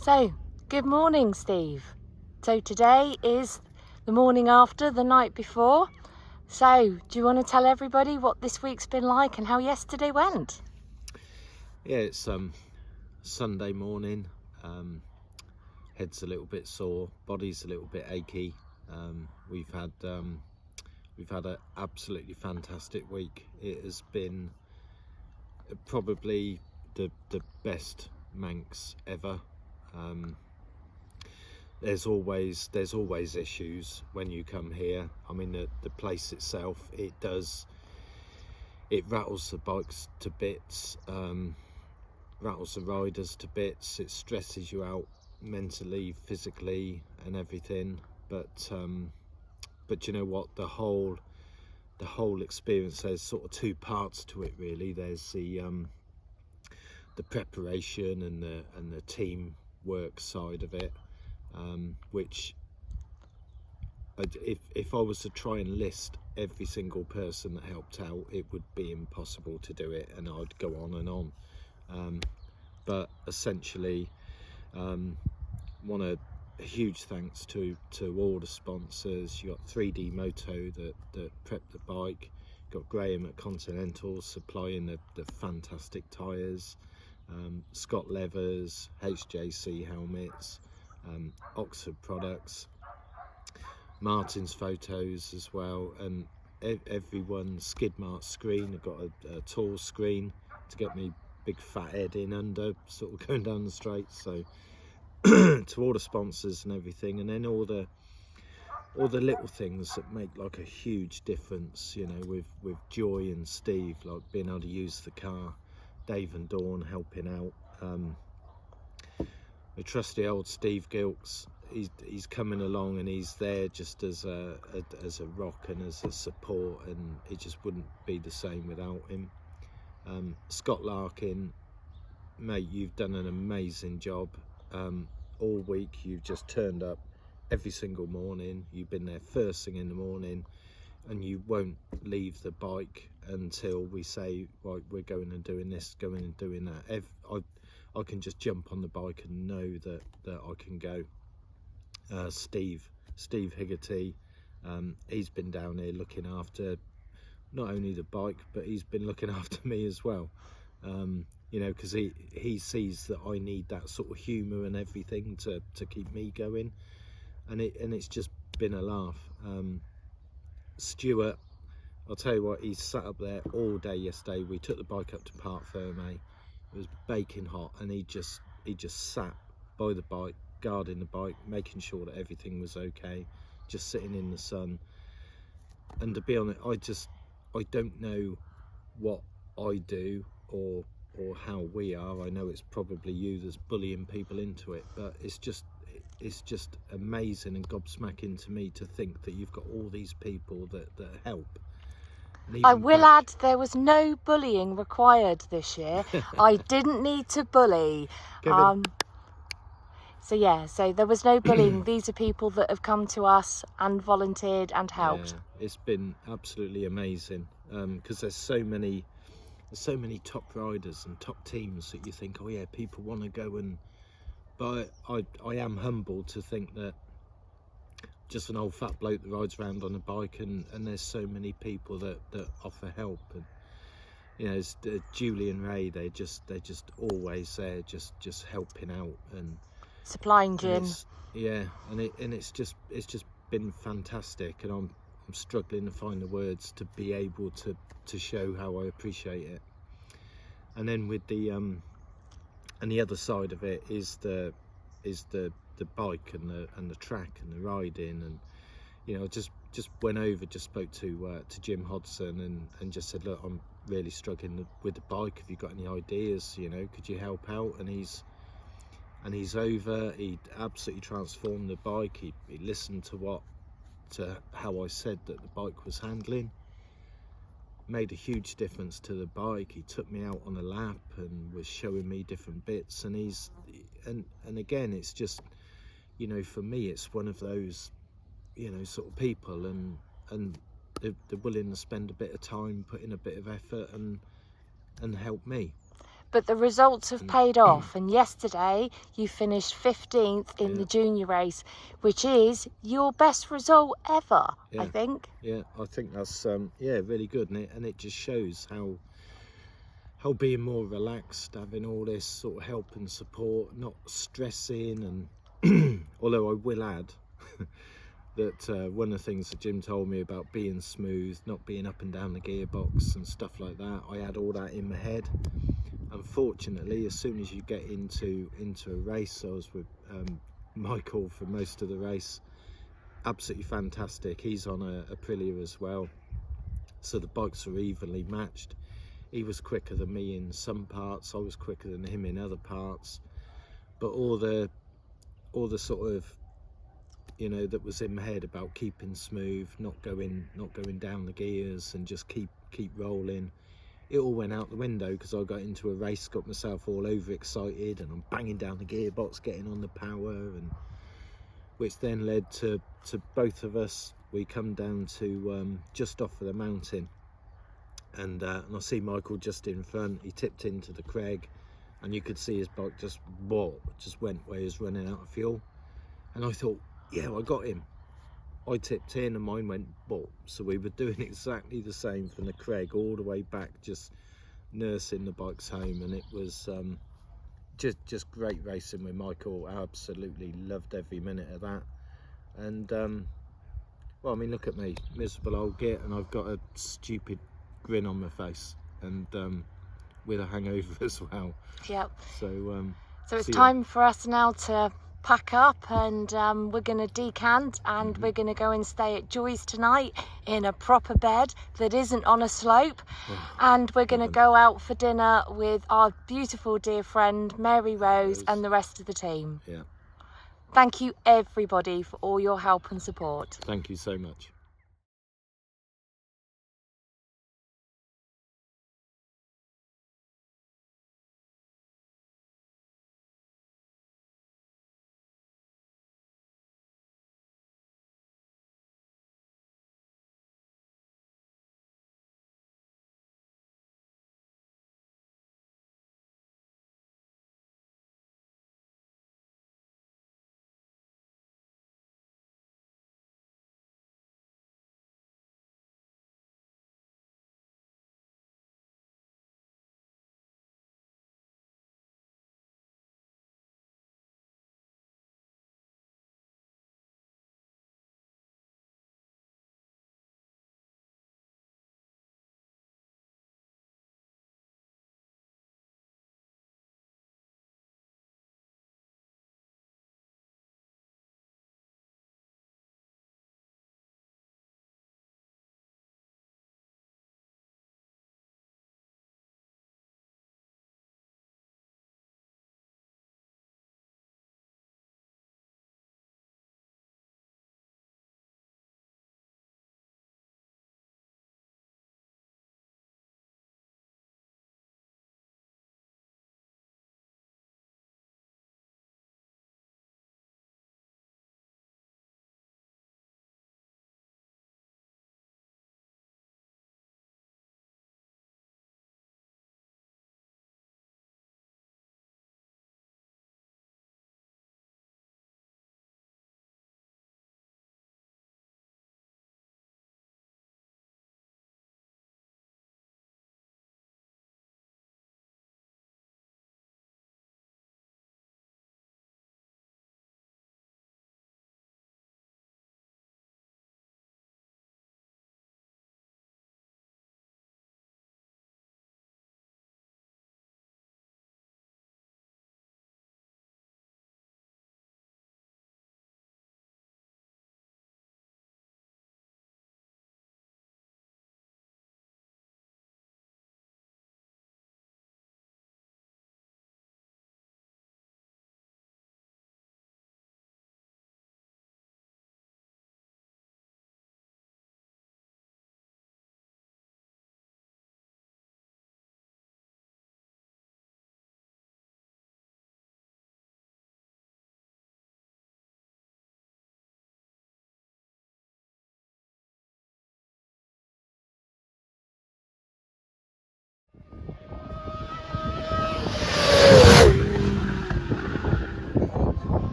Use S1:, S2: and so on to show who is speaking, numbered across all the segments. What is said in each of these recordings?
S1: So, good morning, Steve. So today is the morning after the night before. So, do you want to tell everybody what this week's been like and how yesterday went?
S2: Yeah, it's Sunday morning. Head's a little bit sore, body's a little bit achy. We've had an absolutely fantastic week. It has been probably the best Manx ever. There's always issues when you come here. I mean, the place itself, it rattles the bikes to bits, rattles the riders to bits. It stresses you out mentally, physically, and everything. But you know what? The whole experience, there's sort of two parts to it, really. There's the preparation and the team work side of it, which if I was to try and list every single person that helped out, it would be impossible to do it, and I'd go on and on. But essentially, want a huge thanks to all the sponsors. You got 3D Moto that prepped the bike. Got Graham at Continental supplying the fantastic tyres. Scott Levers, HJC helmets, Oxford products, Martyn's Fotos as well, and everyone. Skidmarx screen. I've got a tall screen to get me big fat head in under, sort of going down the straight. So to all the sponsors and everything, and then all the little things that make like a huge difference, you know, with Joy and Steve, like being able to use the car, Dave and Dawn helping out, the trusty old Steve Gilks, he's coming along and he's there just as a rock and as a support, and it just wouldn't be the same without him. Scott Larkin, mate, you've done an amazing job. All week you've just turned up every single morning. You've been there first thing in the morning, and you won't leave the bike until we say, right, we're going and doing this, going and doing that. I can just jump on the bike and know that I can go. Steve Higgerty, he's been down here looking after not only the bike, but he's been looking after me as well. You know, because he sees that I need that sort of humour and everything to keep me going, and it's just been a laugh. Stuart, I'll tell you what, he sat up there all day yesterday. We took the bike up to Park Ferme. It was baking hot, and he just sat by the bike, guarding the bike, making sure that everything was okay, just sitting in the sun. And to be honest, I don't know what I do or how we are. I know it's probably you that's bullying people into it, but it's just amazing and gobsmacking to me to think that you've got all these people that help.
S1: I will add, there was no bullying required this year. I didn't need to bully. So there was no bullying. These are people that have come to us and volunteered and helped.
S2: Yeah, it's been absolutely amazing, because there's so many top riders and top teams that you think, oh yeah, people want to go, and but I am humbled to think that just an old fat bloke that rides around on a bike, and there's so many people that offer help. And you know, it's Julie and Ray, they're just always there, just helping out and
S1: supplying gin.
S2: And it's just been fantastic, and I'm struggling to find the words to be able to show how I appreciate it. And then with the and the other side of it is the bike and the track and the riding, and you know, just went over, just spoke to Jim Hodson and just said, look, I'm really struggling with the bike. Have you got any ideas? You know, could you help out? And he's over. He absolutely transformed the bike. He listened to how I said that the bike was handling. Made a huge difference to the bike. He took me out on a lap and was showing me different bits. And and again, it's just, you know, for me, it's one of those, you know, sort of people, and they're willing to spend a bit of time, put in a bit of effort, and help me.
S1: but the results have paid off, and yesterday you finished 15th in the junior race, which is your best result ever, I think.
S2: Yeah, I think that's really good, and it just shows how being more relaxed, having all this sort of help and support, not stressing, and although I will add that one of the things that Jim told me about being smooth, not being up and down the gearbox and stuff like that, I had all that in my head. Unfortunately, as soon as you get into a race, I was with Michael for most of the race. Absolutely fantastic. He's on a Aprilia as well, so the bikes are evenly matched. He was quicker than me in some parts, I was quicker than him in other parts, but all the sort of, you know, that was in my head about keeping smooth, not going down the gears, and just keep rolling, it all went out the window because I got into a race, got myself all overexcited, and I'm banging down the gearbox, getting on the power, and which then led to both of us, we come down to just off of the mountain, and I see Michael just in front. He tipped into the crag, and you could see his bike just went where he was running out of fuel, and I thought, yeah, I got him. I tipped in and mine went bop. So we were doing exactly the same from the crag all the way back, just nursing the bikes home, and it was just great racing with Michael. I absolutely loved every minute of that. And well, I mean, look at me, miserable old git, and I've got a stupid grin on my face, and with a hangover as well.
S1: Yep.
S2: So
S1: it's time for us now to pack up, and we're going to decant, and we're going to go and stay at Joy's tonight in a proper bed that isn't on a slope, and we're going to go out for dinner with our beautiful dear friend Mary Rose and the rest of the team.
S2: Yeah.
S1: Thank you everybody for all your help and support.
S2: Thank you so much.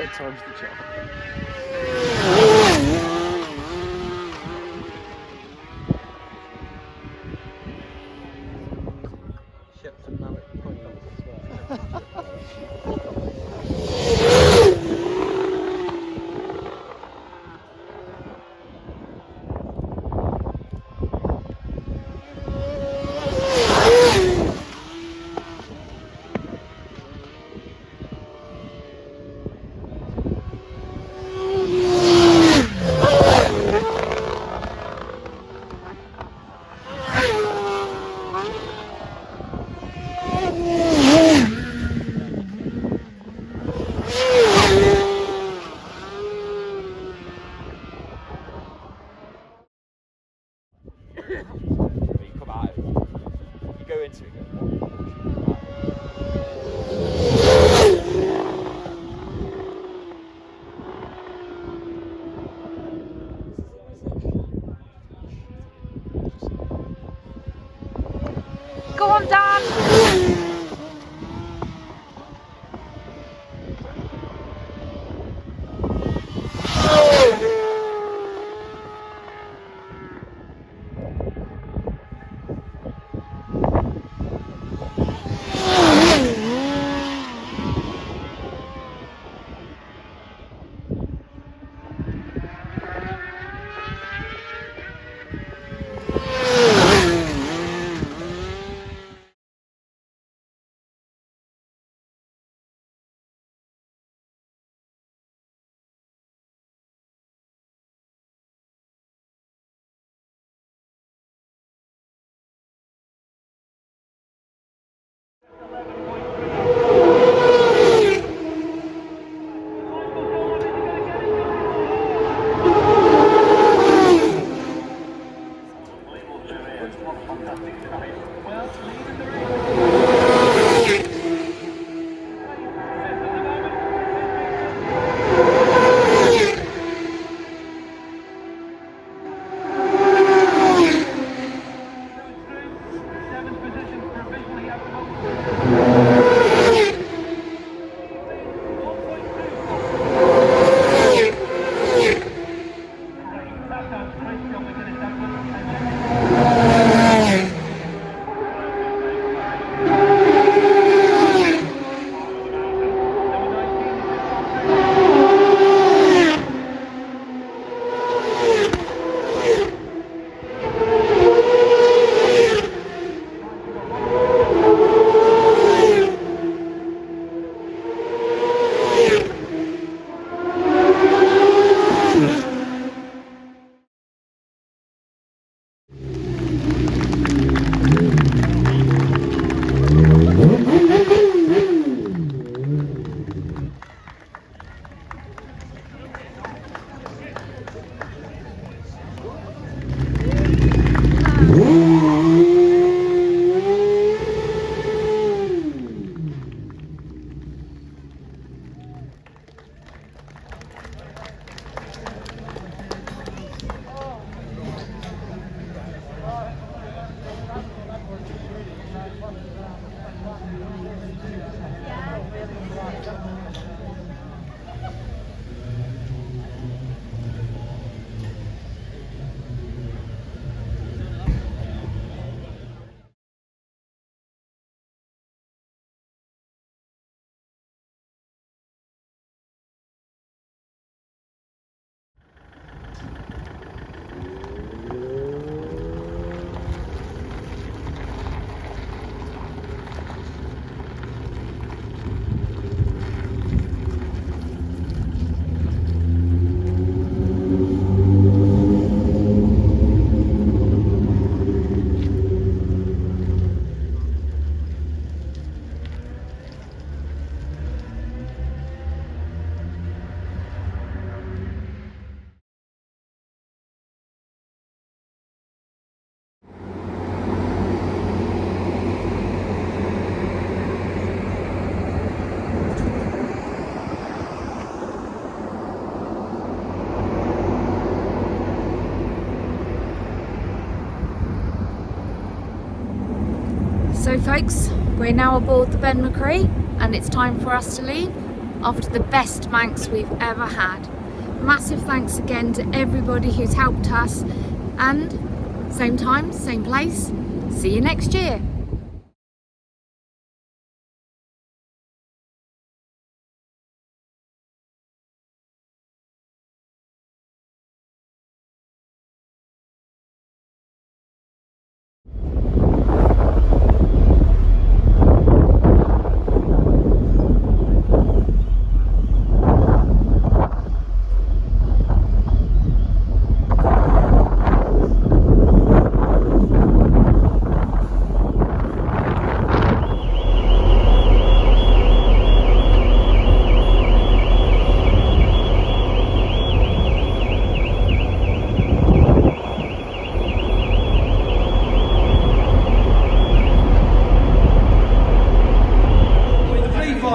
S3: 5 times the job. You come out, you go into it,
S1: Go on, Dan! So folks, we're now aboard the Ben McCree and it's time for us to leave. after the best Manx we've ever had. Massive thanks again to everybody who's helped us, and same time, same place, see you next year.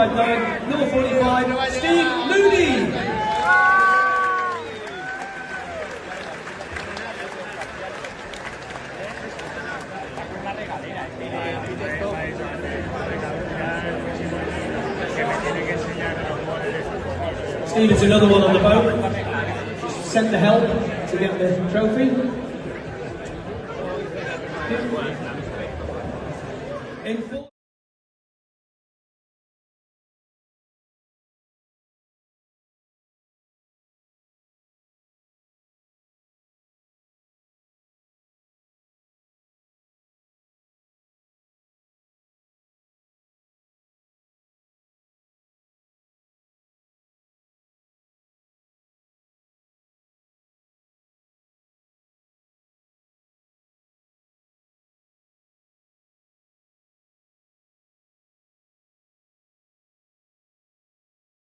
S4: Number 45, Steve Moody. Steve is another one on the boat. Just sent the help to get the trophy. In full